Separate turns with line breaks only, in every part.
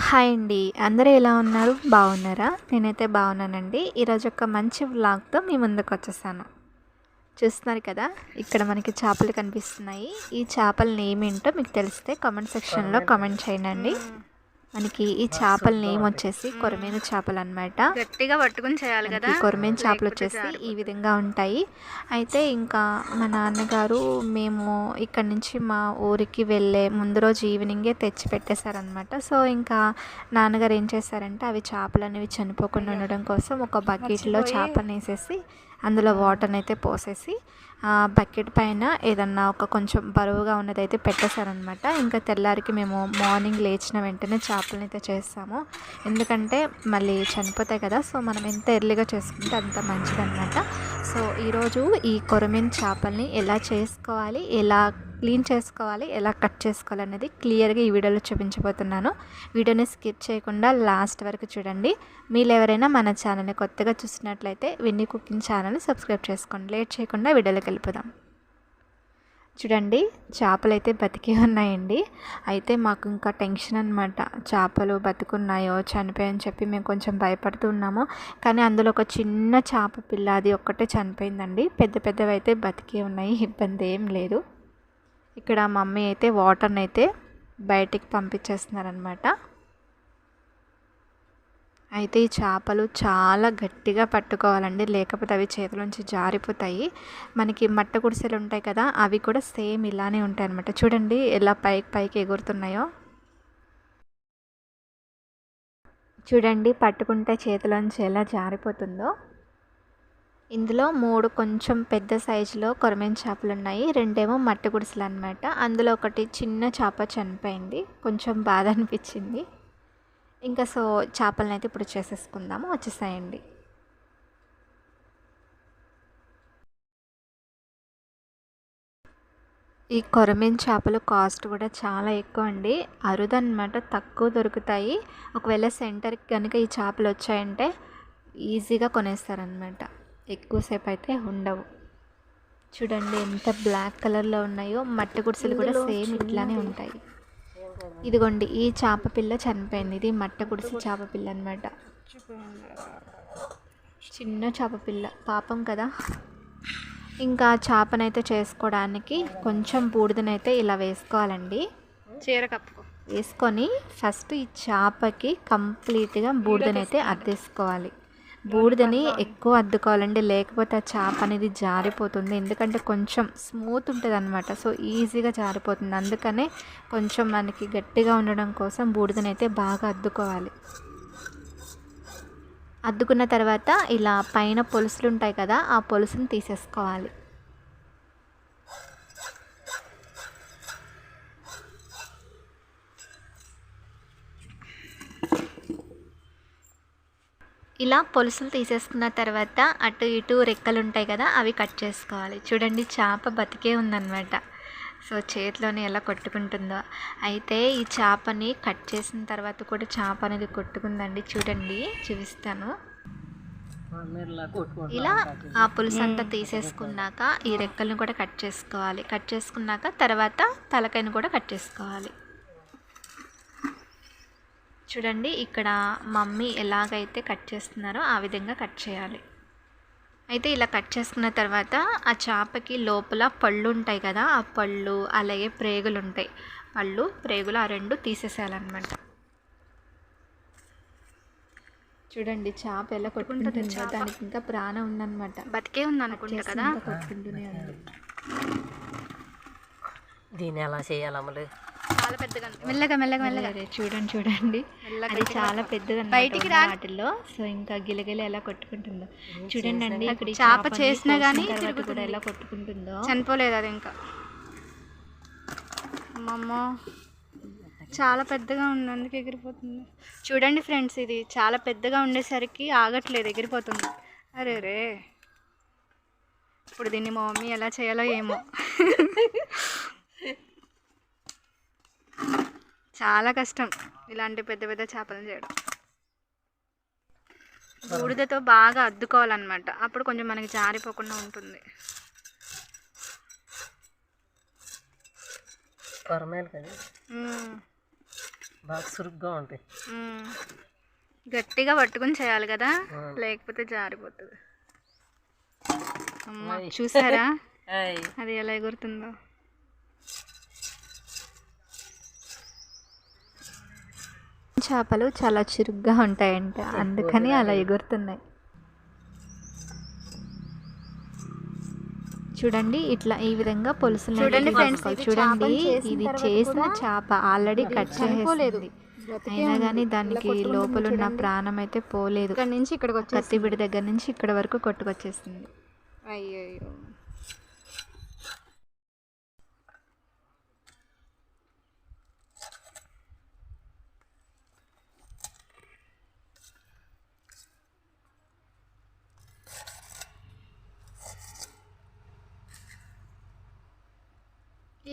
Hi అండి. అందరూ ఎలా ఉన్నారు? బాగున్నారా? నేనైతే బాగున్నానండి. ఈరోజు ఒక మంచి వ్లాగ్‌తో మీ ముందుకొచ్చేసాను. చూస్తున్నారు కదా! ఇక్కడ మనకి చేపలు కనిపిస్తున్నాయి. ఈ చేపల నేమ్ ఏంటో మీకు తెలిస్తే కామెంట్ సెక్షన్‌లో కామెంట్ చేయండి. మనకి ఈ చేపల నేమ్ వచ్చేసి కొరమేను చేపలు అనమాట.
గట్టిగా పట్టుకుని చేయాలి కదా.
కొరమేను చేపలు వచ్చేసి ఈ విధంగా ఉంటాయి. అయితే ఇంకా మా నాన్నగారు మేము ఇక్కడ నుంచి మా ఊరికి వెళ్ళే ముందు రోజు ఈవినింగే తెచ్చి పెట్టేశారనమాట. సో ఇంకా నాన్నగారు ఏం చేశారంటే అవి చేపలు అనేవి చనిపోకుండా ఉండడం కోసం ఒక బకెట్లో చేపలను వేసేసి అందులో వాటర్ని అయితే పోసేసి బకెట్ పైన ఏదన్నా ఒక కొంచెం బరువుగా ఉన్నదైతే పెట్టేశారనమాట. ఇంకా తెల్లారికి మేము మార్నింగ్ లేచిన వెంటనే చేపలని అయితే చేస్తాము. ఎందుకంటే మళ్ళీ చనిపోతాయి కదా. సో మనం ఎంత ఎర్లీగా చేసుకుంటే అంత మంచిదన్నమాట. సో ఈరోజు ఈ కొరమీను చేపల్ని ఎలా చేసుకోవాలి, ఎలా క్లీన్ చేసుకోవాలి, ఎలా కట్ చేసుకోవాలి అనేది క్లియర్గా ఈ వీడియోలో చూపించబోతున్నాను. వీడియోని స్కిప్ చేయకుండా లాస్ట్ వరకు చూడండి. మీరు ఎవరైనా మన ఛానల్ని కొత్తగా చూసినట్లయితే విన్నీ కుకింగ్ ఛానల్ని సబ్స్క్రైబ్ చేసుకోండి. లేట్ చేయకుండా వీడియోలోకి వెళ్ళిపోదాం. చూడండి, చేపలు అయితే బతికి ఉన్నాయండి. అయితే మాకు ఇంకా టెన్షన్ అనమాట. చేపలు బతుకున్నాయో చనిపోయాయని చెప్పి మేము కొంచెం భయపడుతూ ఉన్నాము. కానీ అందులో ఒక చిన్న చేప పిల్ల అది ఒక్కటే చనిపోయిందండి. పెద్ద పెద్దవి అయితే బతికి ఉన్నాయి, ఇబ్బంది ఏం లేదు. ఇక్కడ మమ్మీ అయితే వాటర్ని అయితే బయటికి పంపించేస్తున్నారనమాట. అయితే ఈ చేపలు చాలా గట్టిగా పట్టుకోవాలండి, లేకపోతే అవి చేతిలోంచి జారిపోతాయి. మనకి మట్ట గుడిసెలు ఉంటాయి కదా, అవి కూడా సేమ్ ఇలానే ఉంటాయి అనమాట. చూడండి ఎలా పైకి పైకి ఎగురుతున్నాయో. చూడండి పట్టుకుంటే చేతిలోంచి ఎలా జారిపోతుందో. ఇందులో 3 కొంచెం పెద్ద సైజులో కొరమేను చేపలు ఉన్నాయి, 2 మట్టి గుడిసెలు అనమాట. అందులో ఒకటి చిన్న చేప చనిపోయింది, కొంచెం బాధ అనిపించింది. ఇంకా సో చేపలను అయితే ఇప్పుడు చేసేసుకుందాము, వచ్చేసాయండి. ఈ కొరమేను చేపలు కాస్ట్ కూడా చాలా ఎక్కువ అండి, అరుదన్నమాట, తక్కువ దొరుకుతాయి. ఒకవేళ సెంటర్కి కనుక ఈ చేపలు వచ్చాయంటే ఈజీగా కొనేస్తారనమాట, ఎక్కువసేపు అయితే ఉండవు. చూడండి ఎంత బ్లాక్ కలర్లో ఉన్నాయో. మట్టి గుడిసెలు కూడా సేమ్ ఇట్లానే ఉంటాయి. ఇదిగోండి ఈ చేప పిల్ల చనిపోయింది. ఇది మట్ట గుడిసె చేప పిల్ల అనమాట. చిన్న చేప పిల్ల, పాపం కదా. ఇంకా చేపనైతే చేసుకోవడానికి కొంచెం బూడిదనైతే ఇలా వేసుకోవాలండి.
చీర కప్పుకో.
వేసుకొని ఫస్ట్ ఈ చేపకి కంప్లీట్గా బూడిదనైతే అద్దేసుకోవాలి. బూడిదని ఎక్కువ అద్దుకోవాలండి, లేకపోతే ఆ చేప అనేది జారిపోతుంది. ఎందుకంటే కొంచెం స్మూత్ ఉంటుంది అనమాట, సో ఈజీగా జారిపోతుంది. అందుకనే కొంచెం మనకి గట్టిగా ఉండడం కోసం బూడిదని అయితే బాగా అద్దుకోవాలి. అద్దుకున్న తర్వాత ఇలా పైన పొలుసులు ఉంటాయి కదా, ఆ పొలుసుని తీసేసుకోవాలి. ఇలా పొలుసులు తీసేసుకున్న తర్వాత అటు ఇటు రెక్కలు ఉంటాయి కదా, అవి కట్ చేసుకోవాలి. చూడండి చేప బతికే ఉందన్నమాట. సో చేతిలోనే ఎలా కొట్టుకుంటుందో. అయితే ఈ చేపని కట్ చేసిన తర్వాత కూడా చేప అనేది కొట్టుకుందండి. చూడండి చూపిస్తాను. ఇలా ఆ పులుసు అంతా తీసేసుకున్నాక ఈ రెక్కలను కూడా కట్ చేసుకోవాలి. కట్ చేసుకున్నాక తర్వాత తలకాయను కూడా కట్ చేసుకోవాలి. చూడండి ఇక్కడ మమ్మీ ఎలాగైతే కట్ చేస్తున్నారో ఆ విధంగా కట్ చేయాలి. అయితే ఇలా కట్ చేసుకున్న తర్వాత ఆ చేపకి లోపల పళ్ళు ఉంటాయి కదా, ఆ పళ్ళు అలాగే ప్రేగులు ఉంటాయి. పళ్ళు ప్రేగులు ఆ 2 తీసేసేయాలన్నమాట. చూడండి చేప ఎలా కొట్టుకుంటుందో, దానికి ఇంకా ప్రాణం ఉందన్నమాట,
బతికే ఉంది అనుకుంటా కదా,
కొట్టుకుంటూనే ఉంది.
దీన్ని ఎలా చేయాలమ్మలు?
చాలా పెద్దగా మెల్లగా మెల్లగా మెల్లగా
చూడండి అది చాలా పెద్దది
బయటికి
వాటిల్లో. సో ఇంకా గిలగిల ఎలా కొట్టుకుంటుందో చూడండి అండి. ఇక్కడ
చేప చేసినా కానీ
కూడా ఎలా కొట్టుకుంటుందో.
చనిపోలేదు అది ఇంకా. అమ్మమ్మ చాలా పెద్దగా ఉంది, అందుకే ఎగిరిపోతుంది. చూడండి ఫ్రెండ్స్, ఇది చాలా పెద్దగా ఉండేసరికి ఆగట్లేదు, ఎగిరిపోతుంది. అరే రే, ఇప్పుడు దీన్ని మా మమ్మీ ఎలా చేయాలో ఏమో. చాలా కష్టం ఇలాంటి పెద్ద పెద్ద చేపలను చేయడం. బూడిదతో బాగా అద్దుకోవాలన్నమాట, అప్పుడు కొంచెం మనకి జారిపోకుండా ఉంటుంది.
కొరమేను కదా. బాగా సురుగ్గా ఉంటాయి.
గట్టిగా పట్టుకుని చేయాలి కదా, లేకపోతే జారిపోతుంది. అమ్మ చూసారా అది ఎలా ఎగురుతుందో.
చేపలు చాలా చురుగ్గా ఉంటాయంట, అందుకని అలా ఎగురుతున్నాయి. చూడండి ఇట్లా ఈ విధంగా పులుసు
చూడండి ఫ్రెండ్స్,
చూడండి ఇది చేసిన చేప ఆల్రెడీ కట్ చేసేలేదు, అయినా కానీ దానికి లోపల ఉన్న ప్రాణం అయితే పోలేదు.
ఇక్కడ నుంచి ఇక్కడికి వచ్చి
కత్తిబిడి దగ్గర నుంచి ఇక్కడ వరకు కొట్టుకొచ్చేస్తుంది.
అయ్యో.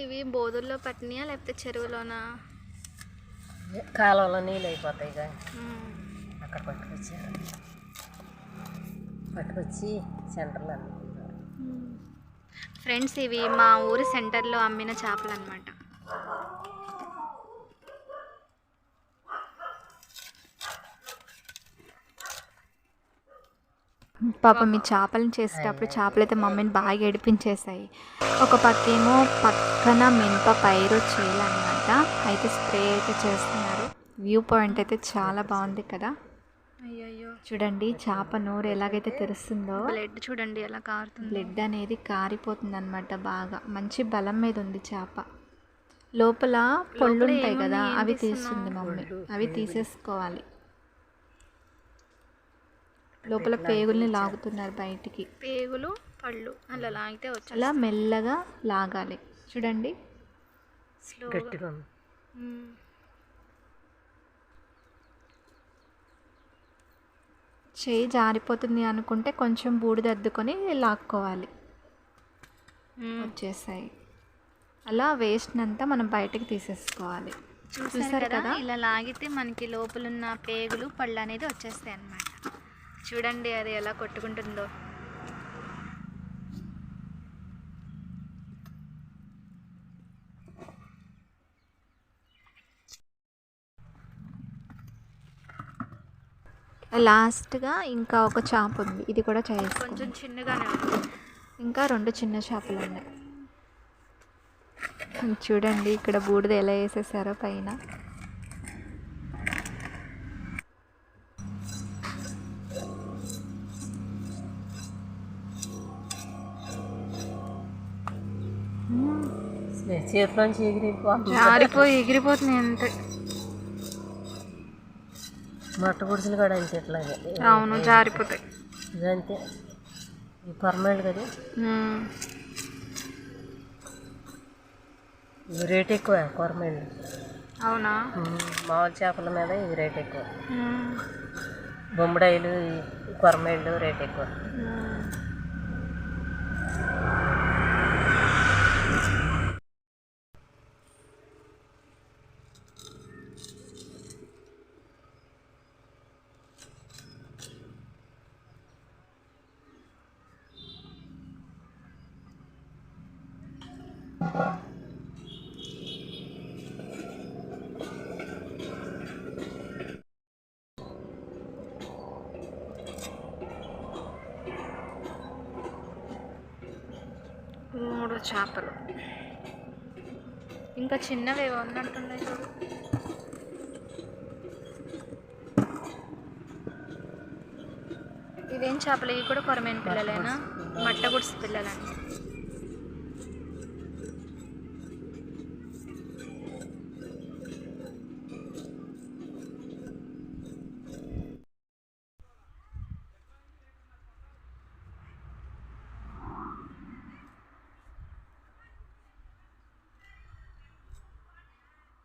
ఇవి బోధుల్లో పట్టినాయా లేకపోతే చెరువులోనా?
కాలువలో నీళ్ళు అయిపోతాయి కానీ అక్కడ పట్టుకొచ్చి సెంటర్లో అమ్ముకుంటారు.
ఫ్రెండ్స్ ఇవి మా ఊరి సెంటర్లో అమ్మిన చేపలు అన్నమాట.
పాపం ఈ చేపలను చేసేటప్పుడు చేపలు అయితే మమ్మీని బాగా ఏడిపించేసాయి. ఒక పక్కేమో పక్కన మినప పైరు చేయాలన్నమాట, అయితే స్ప్రే అయితే చేస్తున్నారు. వ్యూ పాయింట్ అయితే చాలా బాగుంది కదా.
అయ్యో
చూడండి చేప నోరు ఎలాగైతే తెరుస్తుందో,
బ్లడ్ చూడండి ఎలా కారుతుంది.
బ్లడ్ అనేది కారిపోతుంది అనమాట. బాగా మంచి బలం మీద ఉంది చేప. లోపల పళ్ళు ఉంటాయి కదా, అవి తీస్తుంది మమ్మీ, అవి తీసేసుకోవాలి. లోపల పేగుల్ని లాగుతున్నారు బయటికి.
పేగులు పళ్ళు అలా లాగితే వచ్చి
అలా మెల్లగా లాగాలి. చూడండి
గట్టిగా
చేయి జారిపోతుంది అనుకుంటే కొంచెం బూడిదద్దుకొని లాక్కోవాలి. వచ్చేసాయి. అలా వేస్ట్నంతా మనం బయటకు తీసేసుకోవాలి.
చూసారు కదా, ఇలా లాగితే మనకి లోపలున్న పేగులు పళ్ళు అనేది వచ్చేస్తాయి అన్నమాట. చూడండి అది ఎలా కొట్టుకుంటుందో.
లాస్ట్గా ఇంకా ఒక చేప ఉంది, ఇది కూడా చేస్తాం.
కొంచెం చిన్నగానే ఉంది.
ఇంకా 2 చిన్న చేపలు ఉన్నాయి. చూడండి ఇక్కడ బూడిద ఎలా వేసేసారో పైన.
చేతిలోంచి
ఎగిరిపోతుంది అంతే.
మట్ట గుడిసెలు కూడా అంతే ఇట్లాగే.
అవును, జారిపోతాయి.
ఇదంతే, ఈ పర్మనెంట్ కదా. ఇవి రేట్ ఎక్కువ పర్మనెంట్.
అవునా?
మామూలు చేపల మీద ఇవి రేట్ ఎక్కువ. బొమ్మడాయిలు కొరమేళ్ళు రేట్ ఎక్కువ.
మూడు చేపలు ఇంకా చిన్నవి ఏవో ఉన్నట్టున్నాయి చూడు. ఇవేం చేపలు? ఇవి కూడా కొరమైన పిల్లలేనా? మట్ట గుడిసి పిల్లలండి.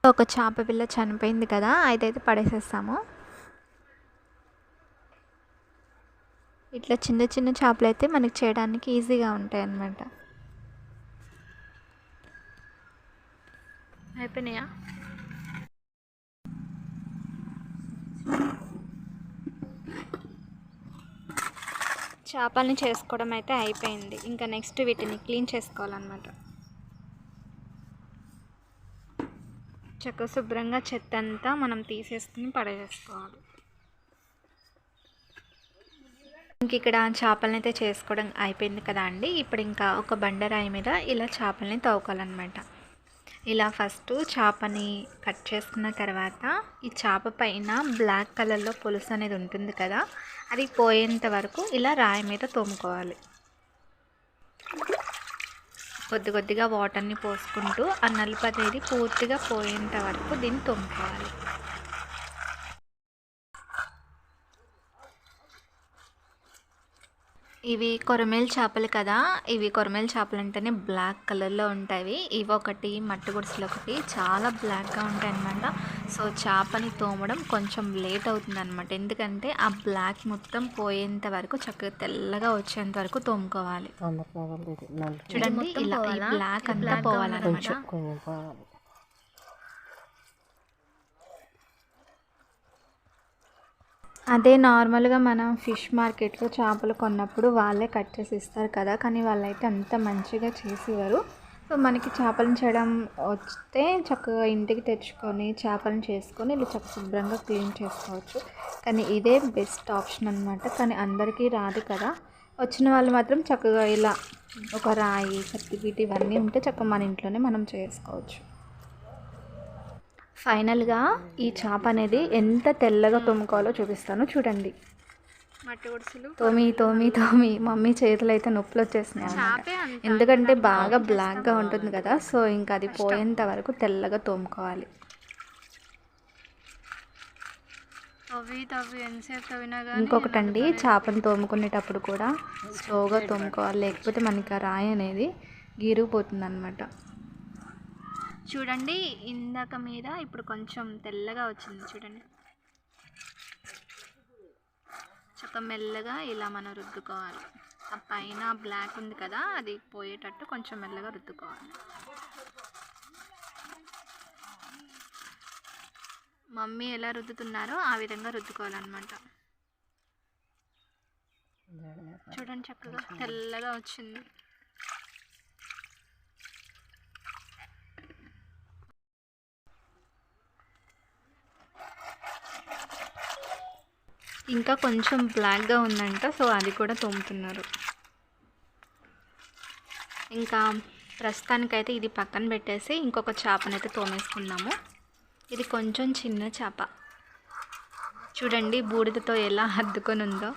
ఒక చేప పిల్ల చనిపోయింది కదా, అయితే పడేసేస్తాము. ఇట్లా చిన్న చిన్న చేపలు అయితే మనకి చేయడానికి ఈజీగా ఉంటాయి అన్నమాట.
అయిపోయినాయా? చేపల్ని చేసుకోవడం అయితే అయిపోయింది. ఇంకా నెక్స్ట్ వీటిని క్లీన్ చేసుకోవాలన్నమాట. చక్కగా శుభ్రంగా చెత్త అంతా మనం తీసేసుకుని పడేసుకోవాలి. ఇంక ఇక్కడ చేపలని అయితే చేసుకోవడం అయిపోయింది కదా అండి. ఇప్పుడు ఇంకా ఒక బండరాయి మీద ఇలా చేపలని తవ్వుకోవాలన్నమాట. ఇలా ఫస్ట్ చేపని కట్ చేసుకున్న తర్వాత ఈ చేప పైన బ్లాక్ కలర్లో పులుసు అనేది ఉంటుంది కదా, అది పోయేంత వరకు ఇలా రాయి మీద తోముకోవాలి. కొద్ది కొద్దిగా వాటర్ని పోసుకుంటూ ఆ నలుపు అనేది పూర్తిగా పోయేంత వరకు దీన్ని తోముకోవాలి. ఇవి కొరమేలు చేపలు కదా. ఇవి కొరమేలు చేపలు అంటేనే బ్లాక్ కలర్లో ఉంటాయి. ఇవి ఒకటి మట్టి గుడిసెలు ఒకటి చాలా బ్లాక్గా ఉంటాయి అన్నమాట. సో చేపని తోమడం కొంచెం లేట్ అవుతుంది అనమాట. ఎందుకంటే ఆ బ్లాక్ మొత్తం పోయేంత వరకు చక్కగా తెల్లగా వచ్చేంత వరకు తోముకోవాలి. చూడండి ఇలా ఈ బ్లాక్ అంతా పోవాలన్నమాట. అదే నార్మల్గా మనం ఫిష్ మార్కెట్లో చేపలు కొన్నప్పుడు వాళ్ళే కట్ చేసి ఇస్తారు కదా, కానీ వాళ్ళైతే అంత మంచిగా చేసేవారు. సో మనకి చేపలను చేయడం వస్తే చక్కగా ఇంటికి తెచ్చుకొని చేపలను చేసుకొని ఇలా చక్కగా శుభ్రంగా క్లీన్ చేసుకోవచ్చు. కానీ ఇదే బెస్ట్ ఆప్షన్ అనమాట. కానీ అందరికీ రాదు కదా, వచ్చిన వాళ్ళు మాత్రం చక్కగా ఇలా ఒక రాయి కత్తిపీట ఇవన్నీ ఉంటే చక్కగా మన ఇంట్లోనే మనం చేసుకోవచ్చు. ఫైనల్గా ఈ చేప అనేది ఎంత తెల్లగా తోముకోవాలో చూపిస్తాను చూడండి. మట్టి గుడిసెలు తోమి తోమి తోమి మమ్మీ చేతులు అయితే నొప్పులు వచ్చేసినాయి అన్నమాట. ఎందుకంటే బాగా బ్లాక్గా ఉంటుంది కదా, సో ఇంకా అది పోయేంత వరకు తెల్లగా తోముకోవాలి. ఇంకొకటండి, చేపను తోముకునేటప్పుడు కూడా స్లోగా తోముకోవాలి, లేకపోతే మనకి ఆ రాయి అనేది గీరిపోతుంది అన్నమాట. చూడండి ఇందాక మీద ఇప్పుడు కొంచెం తెల్లగా వచ్చింది చూడండి. చక్కగా మెల్లగా ఇలా మనం రుద్దుకోవాలి. ఆ పైన బ్లాక్ ఉంది కదా, అది పోయేటట్టు కొంచెం మెల్లగా రుద్దుకోవాలి. మమ్మీ ఎలా రుద్దుతున్నారో ఆ విధంగా రుద్దుకోవాలన్నమాట. చూడండి చక్కగా తెల్లగా వచ్చింది. ఇంకా కొంచెం బ్లాక్గా ఉందంట, సో అది కూడా తోముతున్నారు. ఇంకా ప్రస్తుతానికైతే ఇది పక్కన పెట్టేసి ఇంకొక చేపనైతే తోమేసుకున్నాము. ఇది కొంచెం చిన్న చేప చూడండి, బూడిదతో ఎలా అద్దుకొని ఉందో.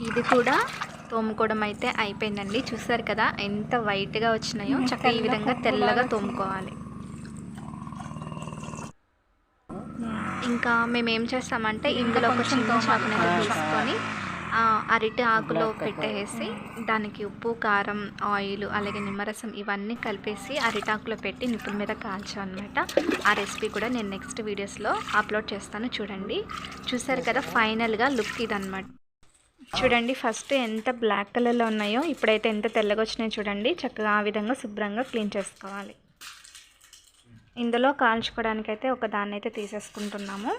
ఇది కూడా తోముకోవడం అయితే అయిపోయిందండి. చూసారు కదా ఎంత వైట్గా వచ్చినాయో. చక్కగా ఈ విధంగా తెల్లగా తోముకోవాలి. ఇంకా మేము ఏం చేస్తామంటే ఇందులో ఒక చిన్న చేపని తీసుకొని అరటి ఆకులో పెట్టేసి దానికి ఉప్పు కారం ఆయిల్ అలాగే నిమ్మరసం ఇవన్నీ కలిపేసి అరిటాకులో పెట్టి నిప్పుల మీద కాల్చాం అనమాట. ఆ రెసిపీ కూడా నేను నెక్స్ట్ వీడియోస్లో అప్లోడ్ చేస్తాను చూడండి. చూసారు కదా ఫైనల్గా లుక్ ఇదన్నమాట. చూడండి ఫస్ట్ ఎంత బ్లాక్ కలర్లో ఉన్నాయో, ఇప్పుడైతే ఎంత తెల్లగా వచ్చినాయో చూడండి. చక్కగా ఆ విధంగా శుభ్రంగా క్లీన్ చేసుకోవాలి. ఇందులో కాల్చుకోవడానికైతే ఒక దాన్ని అయితే తీసేసుకుంటున్నాము.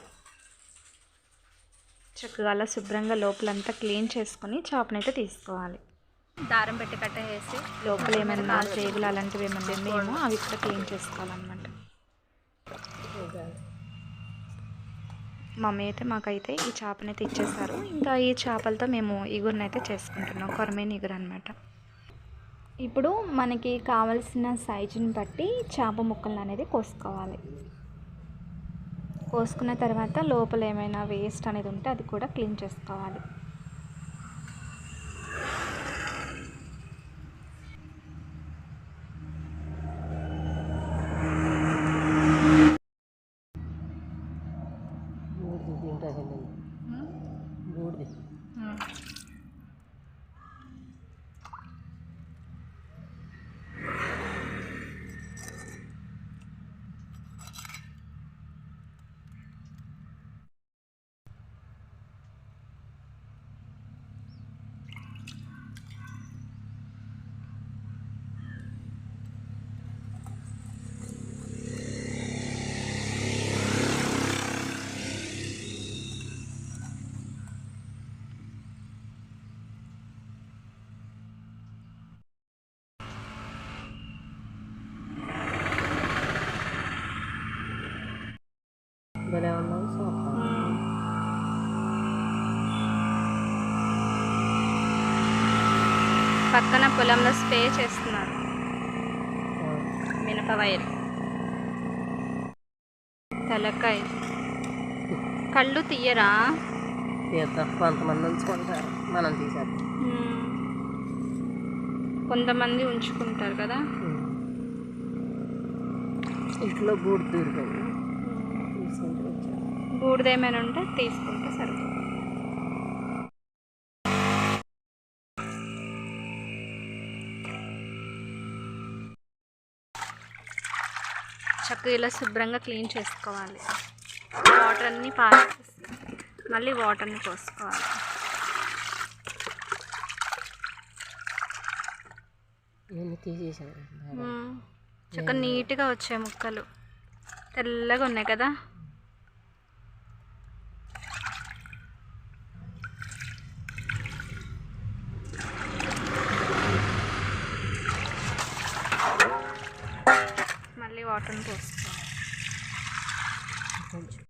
చక్కగా అలా శుభ్రంగా లోపలంతా క్లీన్ చేసుకొని చేపనైతే తీసుకోవాలి. దారం పెట్టి కట్టేసి లోపల ఏమైనా పేగులు అలాంటివి ఏమైనా ఉన్నాయేమో అవి కూడా క్లీన్ చేసుకోవాలన్నమాట. మమ్మీ అయితే మాకైతే ఈ చేపనైతే ఇచ్చేసారు. ఇంకా ఈ చేపలతో మేము ఇగురునైతే చేసుకుంటున్నాం, కొరమేను ఇగురు అనమాట. ఇప్పుడు మనకి కావలసిన సైజుని బట్టి చేప ముక్కలు అనేది కోసుకోవాలి. కోసుకున్న తర్వాత లోపల ఏమైనా వేస్ట్ అనేది ఉంటే అది కూడా క్లీన్ చేసుకోవాలి.
భలే ఉన్నది సూపర్.
పక్కన పొలంలో స్ప్రే చేస్తున్నారు మినప వైర్. తలకాయ కళ్ళు తీయరా?
తీద్దాం, కొంతమంది ఉంచుకుంటారు, మనం తీసేద్దాం.
కొంతమంది ఉంచుకుంటారు కదా.
ఇంట్లో బూడి దూరిపోయింది, తీసుకుంటూ వచ్చాను.
బూడిద ఏమైనా ఉంటే తీసుకుంటే సరిపోతుంది. చక్కగా ఇలా శుభ్రంగా క్లీన్ చేసుకోవాలి. వాటర్ అన్నీ పారేసి మళ్ళీ వాటర్ని పోసుకోవాలి.
ఇవన్నీ తీసేసాను.
చక్కగా నీట్గా వచ్చాయి ముక్కలు, తెల్లగా ఉన్నాయి కదా. మళ్ళీ వాటర్ని పోసుకోవాలి.
కొంచెం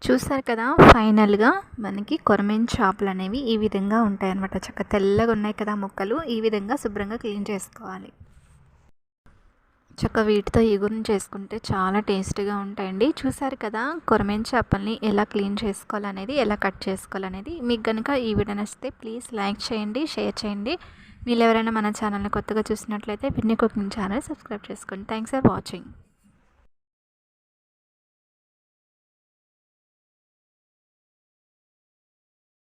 చూసారు కదా, ఫైనల్గా మనకి కొరమేను చేపలు అనేవి ఈ విధంగా ఉంటాయి అన్నమాట. చక్కగా తెల్లగా ఉన్నాయి కదా ముక్కలు. ఈ విధంగా శుభ్రంగా క్లీన్ చేసుకోవాలి. చక్కగా వీటితో ఈగురుని చేసుకుంటే చాలా టేస్టీగా ఉంటాయండి. చూసారు కదా కొరమేను చేపల్ని ఎలా క్లీన్ చేసుకోవాలనేది, ఎలా కట్ చేసుకోవాలనేది. మీకు కనుక ఈ వీడియో నచ్చితే ప్లీజ్ లైక్ చేయండి, షేర్ చేయండి. మీరు ఎవరైనా మన ఛానల్ని కొత్తగా చూసినట్లయితే విన్నీ కుకింగ్ ఛానల్ సబ్స్క్రైబ్ చేసుకోండి. Thanks for watching.